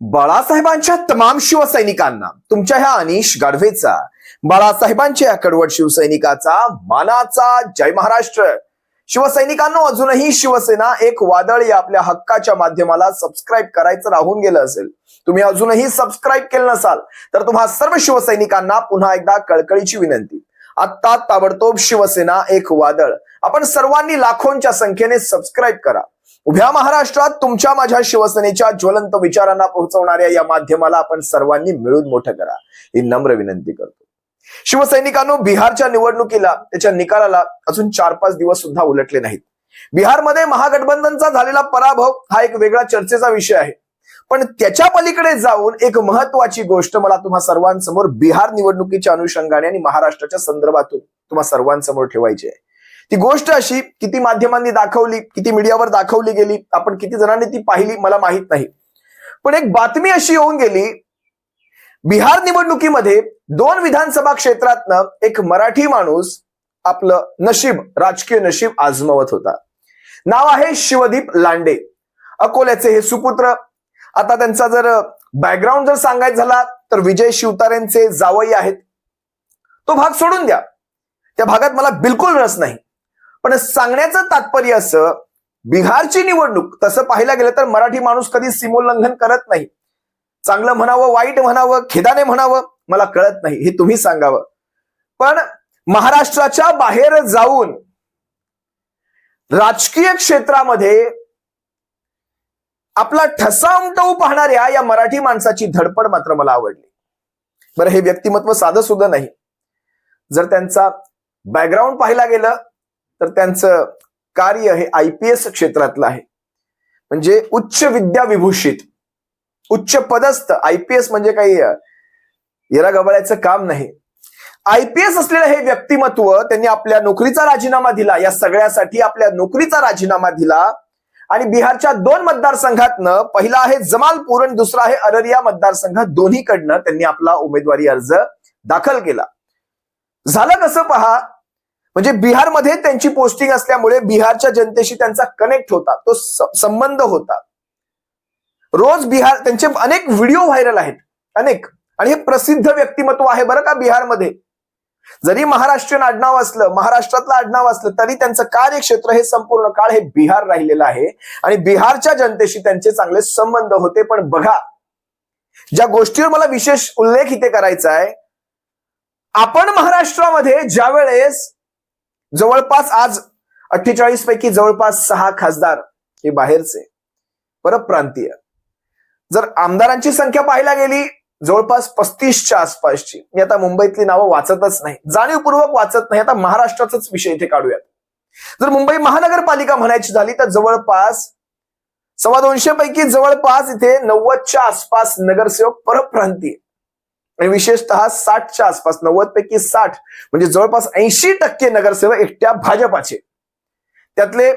बाळासाहेबांच्या तमाम शिवसैनिकांना तुमच्या ह्या अनिश गाढवेचा, बाळासाहेबांच्या कडवट शिवसैनिकाचा मानाचा जय महाराष्ट्र. शिवसैनिकांनो, अजूनही शिवसेना एक वादळ या आपल्या हक्काच्या माध्यमाला सबस्क्राईब करायचं राहून गेलं असेल, तुम्ही अजूनही सबस्क्राईब केलं नसाल तर तुम्हा सर्व शिवसैनिकांना पुन्हा एकदा कळकळीची विनंती. आत्ता ताबडतोब शिवसेना एक वादळ आपण सर्वांनी लाखोंच्या संख्येने सबस्क्राईब करा. उभ्या महाराष्ट्रात तुमच्या माझ्या शिवसेनेच्या ज्वलंत विचारांना पोहोचवणाऱ्या या माध्यमाला आपण सर्वांनी मिळून मोठं करा, ही नम्र विनंती करतो. शिवसैनिकांनो, बिहारच्या निवडणुकीला, त्याच्या निकालाला अजून 4-5 दिवस सुद्धा उलटले नाहीत. बिहारमध्ये महागठबंधनचा झालेला पराभव हा एक वेगळा चर्चेचा विषय आहे, पण त्याच्या पलीकडे जाऊन एक महत्वाची गोष्ट मला तुम्हा सर्वांसमोर बिहार निवडणुकीच्या अनुषंगाने आणि महाराष्ट्राच्या संदर्भातून तुम्हा सर्वांसमोर ठेवायची आहे. ती गोष्ट अशी किती माध्यमांनी दाखवली, किती मीडियावर दाखवली गेली, आपण किती जणांनी ती पाहिली मला माहित नाही, पण एक बातमी अशी येऊन गेली, बिहार निवडणुकीमध्ये 2 विधानसभा क्षेत्रातनं एक मराठी माणूस आपलं नशीब, राजकीय नशीब आजमावत होता. नाव आहे शिवदीप लांडे, अकोल्याचे हे सुपुत्र. आता त्यांचा जर बॅकग्राऊंड जर सांगायचं झाला तर विजय शिवतारेंचे जावई आहेत. तो भाग सोडून द्या, त्या भागात मला बिलकुल रस नाही, पण सांगण्याचं तात्पर्य असं, बिहारची निवडणूक तसं पाहायला गेलं तर मराठी माणूस कधी सीमोल्लंघन करत नाही. चांगलं म्हणावं, वाईट म्हणावं, खेदाने म्हणावं, मला कळत नाही, हे तुम्ही सांगावं. पण महाराष्ट्राच्या बाहेर जाऊन राजकीय क्षेत्रामध्ये आपला ठसा उमटवू पाहणाऱ्या या मराठी माणसाची धडपड मात्र मला आवडली. बरं, हे व्यक्तिमत्व साधं सुद्धा नाही. जर त्यांचा बॅकग्राऊंड पाहायला गेलं तर त्यांचं कार्य हे IPS क्षेत्रातलं आहे, म्हणजे उच्च विद्या विभूषित, उच्च पदस्थ. IPS म्हणजे काही येरा गबाळ्याचं काम नाही. IPS असलेलं हे व्यक्तिमत्व, त्यांनी आपल्या नोकरीचा राजीनामा दिला, या सगळ्यासाठी आपल्या नोकरीचा राजीनामा दिला आणि बिहारच्या 2 मतदारसंघातनं, पहिला आहे जमालपूर आणि दुसरा आहे अररिया मतदारसंघ, दोन्हीकडनं त्यांनी आपला उमेदवारी अर्ज दाखल केला. झालं कसं पहा, म्हणजे बिहारमध्ये त्यांची पोस्टिंग असल्यामुळे बिहारच्या जनतेशी त्यांचा कनेक्ट होता, तो संबंध होता. रोज बिहार, त्यांचे अनेक व्हिडिओ व्हायरल आहेत, अनेक, आणि हे प्रसिद्ध व्यक्तिमत्व आहे बरं का बिहारमध्ये. जरी महाराष्ट्रीयन आडनाव असलं, महाराष्ट्रातलं आडनाव असलं, तरी त्यांचं कार्यक्षेत्र हे संपूर्ण काळ हे बिहार राहिलेलं आहे आणि बिहारच्या जनतेशी त्यांचे चांगले संबंध होते. पण बघा, ज्या गोष्टीवर मला विशेष उल्लेख इथे करायचा आहे, आपण महाराष्ट्रामध्ये ज्या वेळेस जवळपास आज 48 पैकी जवळपास 6 खासदार हे बाहेरचे, परप्रांतीय. जर आमदारांची संख्या पाहायला गेली जवळपास 35च्या आसपासची. मी आता मुंबईतली नावं वाचतच नाही, जाणीवपूर्वक वाचत नाही, आता महाराष्ट्राचाच विषय इथे काढूयात. जर मुंबई महानगरपालिका म्हणायची झाली तर जवळपास 225 पैकी जवळपास इथे 90च्या आसपास नगरसेवक परप्रांतीय, आणि विशेषतः 60च्या आसपास, 90 पैकी 60 म्हणजे जवळपास 80% नगरसेवक एकट्या भाजपाचे. त्यातले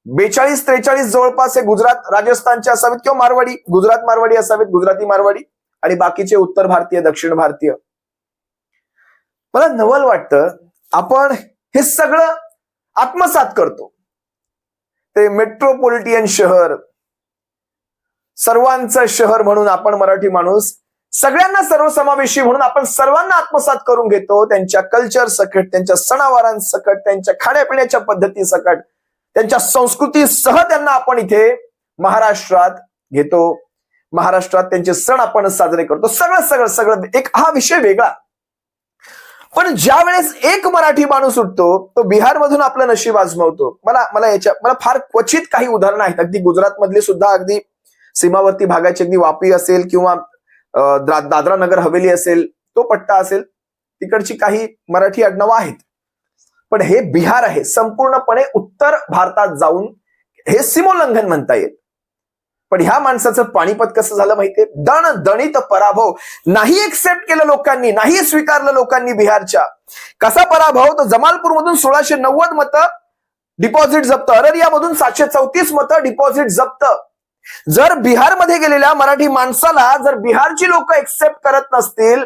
42-43 जवळपास हे गुजरात राजस्थानचे असावेत किंवा मारवाडी, गुजरात मारवाडी असावेत, गुजराती मारवाडी, आणि बाकीचे उत्तर भारतीय, दक्षिण भारतीय. मला नवल वाटतं आपण हे सगळं आत्मसात करतो. ते मेट्रोपॉलिटियन शहर, सर्वांचं शहर म्हणून आपण मराठी माणूस सगळ्यांना सर्वसमावेशी म्हणून आपण सर्वांना आत्मसात करून घेतो. त्यांच्या कल्चर सकट, त्यांच्या सणावारांसकट, त्यांच्या खाण्यापिण्याच्या पद्धती सकट, त्यांच्या संस्कृतीसह त्यांना आपण इथे महाराष्ट्रात घेतो. महाराष्ट्रात त्यांचे सण आपण साजरे करतो. सगळं एक हा विषय वेगळा. पण ज्या वेळेस एक मराठी माणूस उठतो, तो बिहारमधून आपलं नशीब आजमावतो. मला फार क्वचित काही उदाहरणं आहेत, अगदी गुजरात मधले सुद्धा, अगदी सीमावर्ती भागाची, अगदी वापी असेल किंवा दादरा नगर हवेली असेल, तो पट्टा असेल, तिकडची काही मराठी आडनावं आहेत. पण हे बिहार आहे, संपूर्णपणे उत्तर भारतात जाऊन हे सीमोल्लंघन म्हणता येईल. पण ह्या माणसाचं पाणीपत कसं झालं माहितीये? दणदणीत पराभव. नाही एक्सेप्ट केलं लोकांनी, नाही स्वीकारलं लोकांनी बिहारच्या. कसा पराभव? तर जमालपूरमधून 1690 मतं डिपॉझिट जप्त, अररियामधून 734 मतं डिपॉझिट जप्त. जर बिहारमध्ये गेलेल्या मराठी माणसाला जर बिहारची लोक एक्सेप्ट करत नसतील,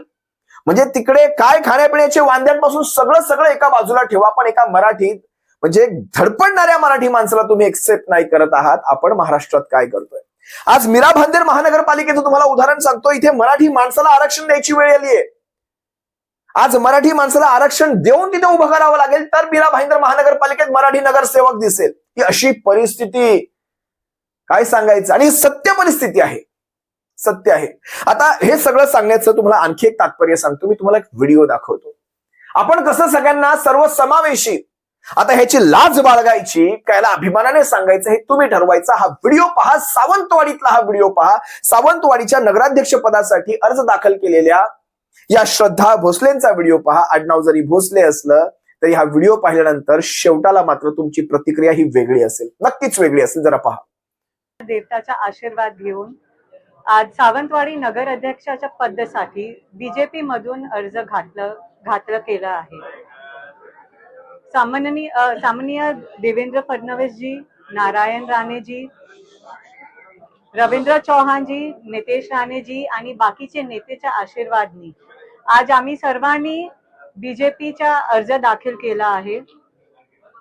म्हणजे तिकडे काय खाण्यापिण्याचे वांद्यांपासून सगळं एका बाजूला ठेवा, पण एका मराठीत, म्हणजे धडपडणाऱ्या मराठी माणसाला तुम्ही एक्सेप्ट नाही करत आहात, आपण महाराष्ट्रात काय करतोय? आज मीरा भाईंदर महानगरपालिकेचं तुम्हाला उदाहरण सांगतो, इथे मराठी माणसाला आरक्षण द्यायची वेळ आली आहे. आज मराठी माणसाला आरक्षण देऊन तिथे उभं करावं लागेल तर मीरा भाईंदर महानगरपालिकेत मराठी नगरसेवक दिसेल. ही अशी परिस्थिती काय सांगायचं, आणि सत्य परिस्थिती आहे, सत्य आहे. आता हे सगळं सांगण्याचं तुम्हाला आणखी एक तात्पर्य सांगतो. मी तुम्हाला एक व्हिडिओ दाखवतो. आपण कसं सगळ्यांना सर्वसमावेशी आता ह्याची लाज बाळगायची, कायला अभिमानाने सांगायचं हे तुम्ही ठरवायचा. हा व्हिडिओ पहा, सावंतवाडीतला हा व्हिडिओ पहा. सावंतवाडीच्या नगराध्यक्ष पदासाठी अर्ज दाखल केलेल्या या श्रद्धा भोसलेंचा व्हिडिओ पहा. आडनाव जरी भोसले असलं तरी हा व्हिडिओ पाहिल्यानंतर शेवटाला मात्र तुमची प्रतिक्रिया ही वेगळी असेल, नक्कीच वेगळी असेल. जरा पहा. देवताचा आशीर्वाद घेऊन आज सावंतवाडी नगर अध्यक्षाच्या पदासाठी बीजेपी मधून अर्ज घातलं केलं आहे. सामान्य देवेंद्र फडणवीस जी, नारायण राणे जी, रवींद्र चौहान जी, नितेश राणे जी आणि बाकीचे नेतेच्या आशीर्वादनी आज आम्ही सर्वांनी बीजेपीचा अर्ज दाखल केला आहे.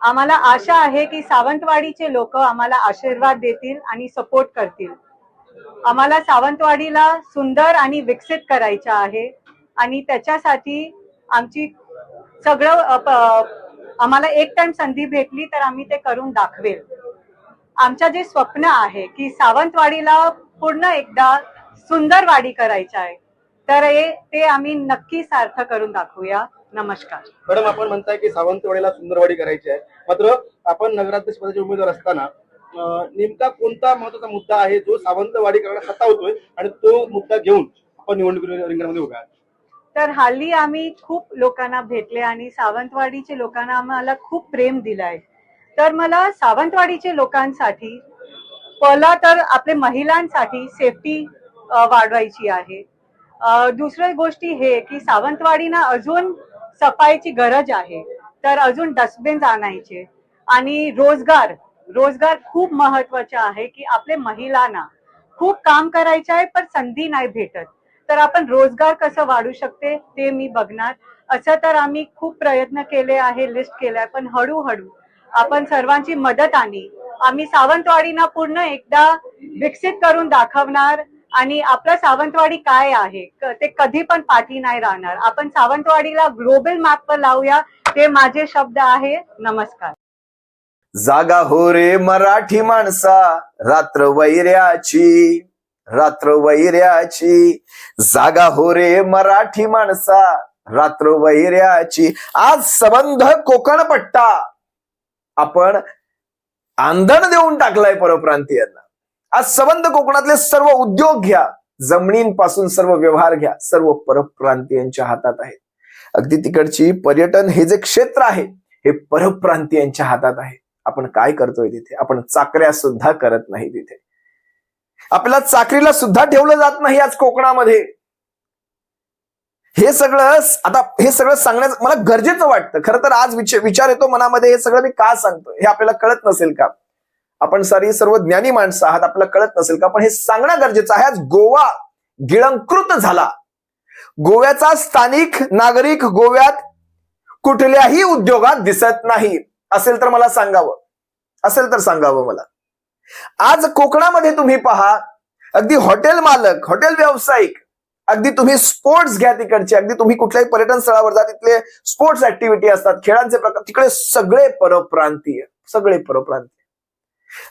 आम्हाला आशा आहे की सावंतवाडीचे लोक आम्हाला आशीर्वाद देतील आणि सपोर्ट करतील. आम्हाला सावंतवाडीला सुंदर आणि विकसित करायचं आहे आणि त्याच्यासाठी आमची सगळं आम्हाला एक टाइम संधी भेटली तर आम्ही ते करून दाखवेल. आमचं जे स्वप्न आहे की सावंतवाडीला पूर्ण एकदा सुंदर वाडी करायचं आहे, तर ते आम्ही नक्की सार्थ करून दाखवूया. नमस्कार मॅडम, आपण म्हणताय की सावंतवाडीला सुंदरवाडी करायची आहे, मात्र आपण नगराध्यक्ष पदाचे उमेदवार असताना नेमका कोणता महत्वाचा मुद्दा आहे जो सावंतवाडी करण्यास सतावतोय आणि तो मुद्दा घेऊन आपण निवडणूक रिंगणामध्ये उभा आहे? तर हल्ली आम्ही खूप लोकांना भेटले आणि सावंतवाडीचे लोकांना आम्हाला खूप प्रेम दिलाय. तर मला सावंतवाडीचे लोकांसाठी पहिला तर आपले महिलांसाठी सेफ्टी वाढवायची आहे. दुसरी गोष्टी हे की सावंतवाडीना अजून सफाईची गरज आहे, तर अजून डस्टबिन आणायचे. आणि रोजगार खूप महत्वाचा आहे की आपले महिलांना खूप काम करायचं आहे पण संधी नाही भेटत, तर आपण रोजगार कसं वाढू शकते ते मी बघणार. असं तर आम्ही खूप प्रयत्न केले आहे, लिस्ट केलाय, पण हळूहळू आपण सर्वांची मदत आणि आम्ही सावंतवाडीना पूर्ण एकदा विकसित करून दाखवणार. आणि आपलं सावंतवाडी काय आहे ते कधी पण पाठी नाही राहणार. आपण सावंतवाडीला ग्लोबल मॅपवर लावूया, ते माझे शब्द आहे. नमस्कार. जागा हो रे मराठी माणसा, रात्र वैऱ्याची, रात्र वैऱ्याची. जागा हो रे मराठी माणसा, रात्र वैऱ्याची. आज संबंध कोकण पट्टा आपण आंदण देऊन टाकलाय परप्रांतीयांना. आज संबंध कोकणातले सर्व उद्योग घ्या, जमिनींपासून सर्व व्यवहार घ्या, सर्व परप्रांतीयांच्या हातात आहेत. अगदी तिकडची पर्यटन हे जे क्षेत्र आहे हे परप्रांतीयांच्या हातात आहे. आपण काय करतोय तिथे? आपण चाकऱ्या सुद्धा करत नाही तिथे. आपल्याला चाकरीला सुद्धा ठेवलं जात नाही आज कोकणामध्ये. हे सगळं सांगण्याचं मला गरजेचं वाटतं. खरं तर आज विचार येतो मनामध्ये, हे सगळं मी का सांगतो हे आपल्याला कळत नसेल का? आपण सर्व ज्ञानी माणसं आहात, आपल्याला कळत नसेल का? पण हे सांगणं गरजेचं आहे. आज गोवा गिळंकृत झाला. गोव्याचा स्थानिक नागरिक गोव्यात कुठल्याही उद्योगात दिसत नाही. असेल तर मला सांगावं, असेल तर सांगावं मला. आज कोकणामध्ये तुम्ही पहा, अगदी हॉटेल मालक, हॉटेल व्यावसायिक, अगदी तुम्ही स्पोर्ट्स घ्या तिकडचे, अगदी तुम्ही कुठल्याही पर्यटन स्थळावर जा, तिथले स्पोर्ट्स ऍक्टिव्हिटी असतात, खेळांचे प्रकार, तिकडे सगळे परप्रांतीय, सगळे परप्रांतीय.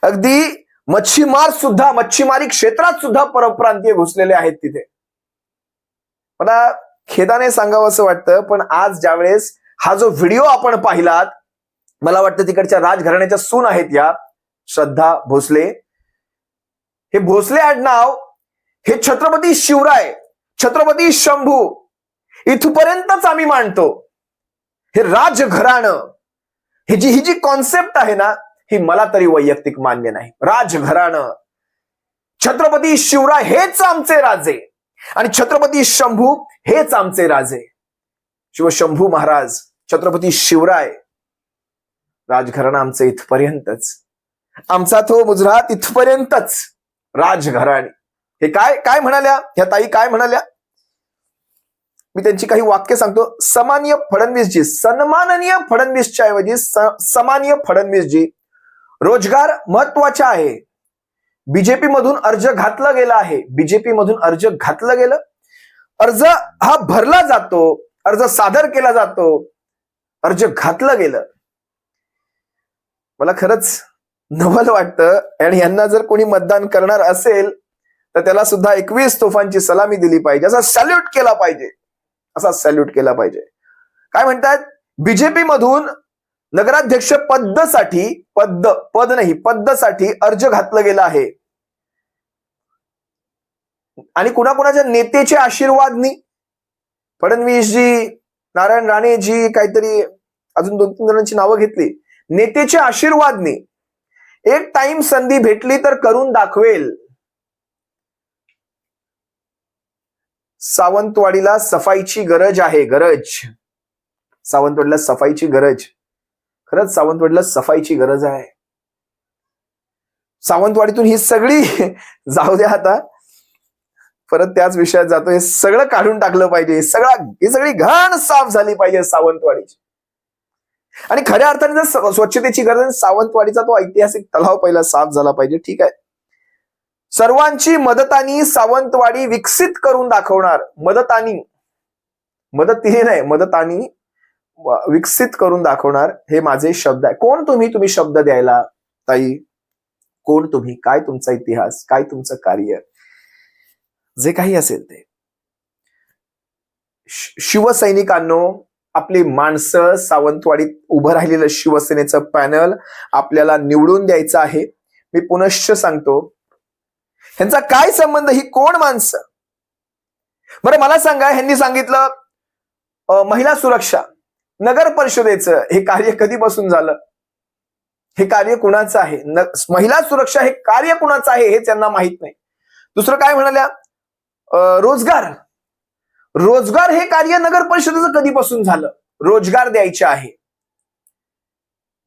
अगदी मच्छीमारी क्षेत्रात सुद्धा परप्रांतीय घुसलेले आहेत तिथे. मला खेदाने सांगावं असं वाटतं, पण आज ज्यावेळेस हा जो व्हिडिओ आपण पाहिलात, मला वाटतं तिकडच्या राजघराण्याच्या सून आहेत या श्रद्धा भोसले. हे भोसले आडनाव हे छत्रपती शिवराय, छत्रपती शंभू इथपर्यंतच आम्ही मानतो. हे राजघराणं, ही जी कॉन्सेप्ट आहे ना, ही मला तरी वैयक्तिक मान्य नाही. राजघराणं, छत्रपती शिवराय हेच आमचे राजे आणि छत्रपती शंभू हेच आमचे राजे. शिवशंभू महाराज, छत्रपती शिवराय, राजघराणं आमचं इथपर्यंतच, आमचा तो मुजरात इथपर्यंतच. राजघराणे हे काय म्हणाल्या ह्या ताई, काय म्हणाल्या? मी त्यांची काही वाक्य सांगतो. सन्माननीय फडणवीसच्या ऐवजी सन्माननीय फडणवीसजी, रोजगार महत्वाचा आहे, बीजेपी मधून अर्ज घातलं गेलं आहे. बीजेपी मधून अर्ज घातलं गेलं, अर्ज हा भरला जातो, अर्ज सादर केला जातो, अर्ज घातलं गेलं. मला खरंच नवल वाटतं आणि यांना जर कोणी मतदान करणार असेल तर त्याला सुद्धा 21 तोफांची सलामी दिली पाहिजे, असा सॅल्यूट केला पाहिजे, असा सॅल्यूट केला पाहिजे. काय म्हणतात, बीजेपी मधून नगराध्यक्ष पदासाठी अर्ज घातलं गेला आहे आणि कुणाकुणाच्या नेतेच्या आशीर्वादनी, फडणवीसजी, नारायण राणेजी, काहीतरी अजून 2-3 जणांची नावं घेतली, नेतेच्या आशीर्वादनी एक टाइम संधी भेटली तर करून दाखवेल. सावंतवाडीला सफाईची गरज आहे, गरज. सावंतवाडीला सफाईची गरज, खरंच सावंतवाडीला सफाईची गरज आहे. सावंतवाडीतून ही सगळी जाऊ द्या, आता परत त्याच विषयात जातो, हे सगळं काढून टाकलं पाहिजे, ही सगळी घाण साफ झाली पाहिजे सावंतवाडीची. आणि खऱ्या अर्थाने जर स्वच्छतेची गरज, सावंतवाडीचा तो ऐतिहासिक तलाव पहिला साफ झाला पाहिजे. ठीक आहे, सर्वांची मदतानी सावंतवाडी विकसित करून दाखवणार. मदतीने नाही, मदतानी विकसित करून दाखवणार, हे माझे शब्द आहे. कोण तुम्ही शब्द द्यायला ताई? कोण तुम्ही? काय तुमचा इतिहास? काय तुमचं कार्य? जे काही असेल ते. शिवसैनिकांनो, आपली माणसं, सावंतवाडीत उभं राहिलेलं शिवसेनेचं पॅनल आपल्याला निवडून द्यायचं आहे. मी पुनश्च सांगतो, ह्यांचा काय संबंध? ही कोण माणसं? बरं मला सांगा, ह्यांनी सांगितलं महिला सुरक्षा, नगर परिषदेचं हे कार्य कधीपासून झालं? हे कार्य कुणाचं आहे? महिला सुरक्षा हे कार्य कुणाचं आहे हे त्यांना माहित नाही. दुसरं काय म्हणाल्या, रोजगार हे कार्य नगर परिषदेचं कधीपासून झालं? रोजगार द्यायचे आहे.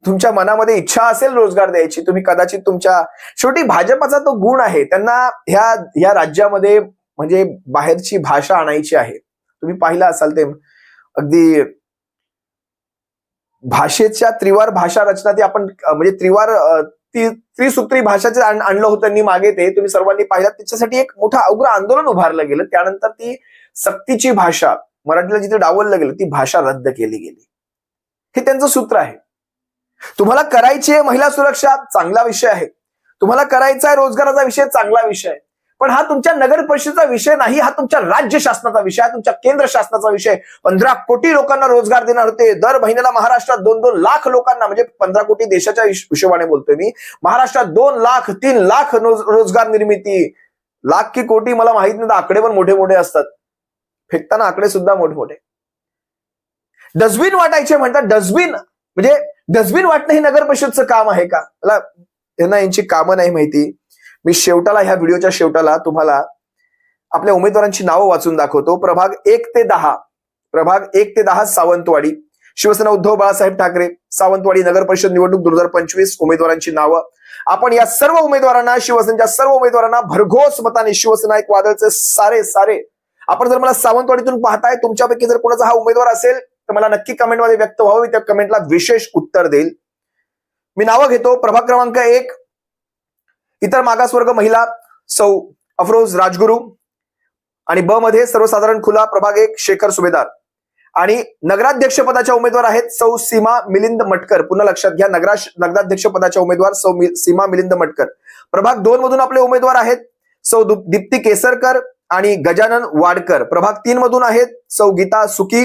तुमच्या मनामध्ये इच्छा असेल रोजगार द्यायची, तुम्ही कदाचित तुमच्या, शेवटी भाजपाचा तो गुण आहे, त्यांना ह्या राज्यामध्ये म्हणजे बाहेरची भाषा आणायची आहे. तुम्ही पाहिलं असाल ते अगदी भाषेच्या त्रिवार भाषा रचना, ती आपण म्हणजे त्रिसूत्री भाषाचे आणलं होतं त्यांनी मागे, ते तुम्ही सर्वांनी पाहिलं. त्याच्यासाठी एक मोठं उग्र आंदोलन उभारलं गेलं. त्यानंतर ती सक्तीची भाषा, मराठीला जिथे डावललं गेलं, ती भाषा रद्द केली गेली. हे त्यांचं सूत्र आहे. तुम्हाला करायची आहे महिला सुरक्षा, चांगला विषय आहे. तुम्हाला करायचा आहे रोजगाराचा विषय, चांगला विषय आहे. पण हा तुमच्या नगर परिषदेचा विषय नाही, हा तुमच्या राज्य शासनाचा विषय आहे, तुमच्या केंद्र शासनाचा विषय. 15 कोटी लोकांना रोजगार देणार होते. दर महिन्याला महाराष्ट्रात 2-2 लाख लोकांना, म्हणजे 15 कोटी देशाच्या हिशोबाने बोलतोय मी, महाराष्ट्रात 2 लाख 3 लाख रोजगार निर्मिती. लाख की कोटी मला माहित नाही, आकडे पण मोठे मोठे असतात, फेकताना आकडे सुद्धा मोठमोठे. डस्टबिन वाटायचे म्हणतात, डस्टबिन म्हणजे डस्टबिन वाटणं हे नगर परिषदचं काम आहे का? मला यांना यांची कामं नाही माहिती. मी शेवटाला, ह्या व्हिडिओच्या शेवटाला तुम्हाला आपल्या उमेदवारांची नावं वाचून दाखवतो. प्रभाग 1 ते 10 सावंतवाडी, शिवसेना उद्धव बाळासाहेब ठाकरे, सावंतवाडी नगर परिषद निवडणूक 2025. उमेदवारांची नावं. आपण या सर्व उमेदवारांना, शिवसेनेच्या सर्व उमेदवारांना भरघोस मताने, शिवसेना एक वादळचे सारे आपण जर मला सावंतवाडीतून पाहताय, तुमच्यापैकी जर कोणाचा हा उमेदवार असेल तर मला नक्की कमेंटमध्ये व्यक्त व्हावं, त्या कमेंटला विशेष उत्तर देईल. मी नावं घेतो. प्रभाग क्रमांक 1 इतर मागासवर्ग महिला, सौ अफरोज राजगुरू. आणि ब मध्ये सर्वसाधारण खुला, प्रभाग 1 शेखर सुभेदार. आणि नगराध्यक्ष पदाच्या उमेदवार आहेत सौ सीमा मिलिंद मटकर. पुन्हा लक्षात घ्या, नगराध्यक्ष पदाच्या उमेदवार सौ सीमा मिलिंद मटकर. प्रभाग 2 मधून आपले उमेदवार आहेत सौ दीप्ती केसरकर आणि गजानन वाडकर. प्रभाग 3 मधून आहेत सौ गीता सुकी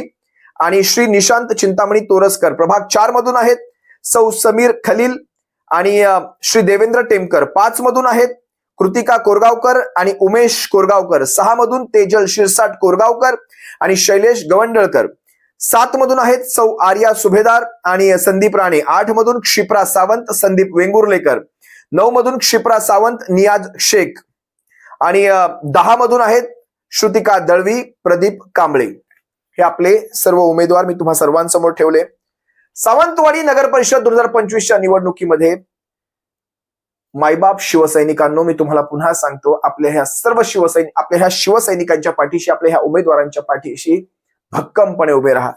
आणि श्री निशांत चिंतामणी तोरसकर. प्रभाग 4 मधून आहेत सौ समीर खलील आणि श्री देवेंद्र टेमकर. 5 मधून आहेत कृतिका कोरगावकर आणि उमेश कोरगावकर. 6 मधून तेजल शिरसाट कोरगावकर आणि शैलेश गवंडळकर. 7 मधून आहेत सौ आर्या सुभेदार आणि संदीप राणे. 8 मधून क्षिप्रा सावंत, संदीप वेंगुर्लेकर. 9 मधून क्षिप्रा सावंत, नियाज शेख. आणि 10 मधून आहेत श्रुतिका दळवी, प्रदीप कांबळे. हे आपले सर्व उमेदवार मी तुम्हा सर्वांसमोर ठेवले. सावंतवाडी नगर परिषद 2025च्या निवडणुकीमध्ये मायबाप शिवसैनिकांनो, मी तुम्हाला पुन्हा सांगतो, आपल्या ह्या शिवसैनिकांच्या पाठीशी, आपल्या ह्या उमेदवारांच्या पाठीशी भक्कमपणे उभे राहा.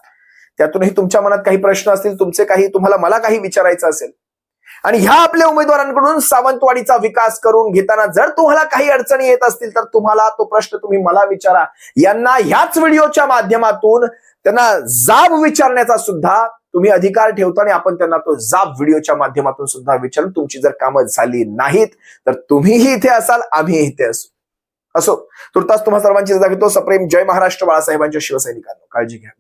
त्यातूनही तुमच्या मनात काही प्रश्न असतील, तुम्हाला मला काही विचारायचं असेल, आणि ह्या आपल्या उमेदवारांकडून सावंतवाडीचा विकास करून घेताना जर तुम्हाला काही अडचणी येत असतील तर तुम्हाला तो प्रश्न तुम्ही मला विचारा. यांना ह्याच व्हिडिओच्या माध्यमातून त्यांना जाब विचारण्याचा सुद्धा तुम्ही अधिकार ठेवता आणि आपण त्यांना तो जाब व्हिडिओच्या माध्यमातून सुद्धा विचारून तुमची जर कामं झाली नाहीत तर तुम्हीही इथे असाल, आम्ही इथे असो. तुर्तास तुम्हा सर्वांची रजा घेतो. सप्रेम जय महाराष्ट्र. बाळासाहेबांच्या शिवसैनिकांनो काळजी घ्या.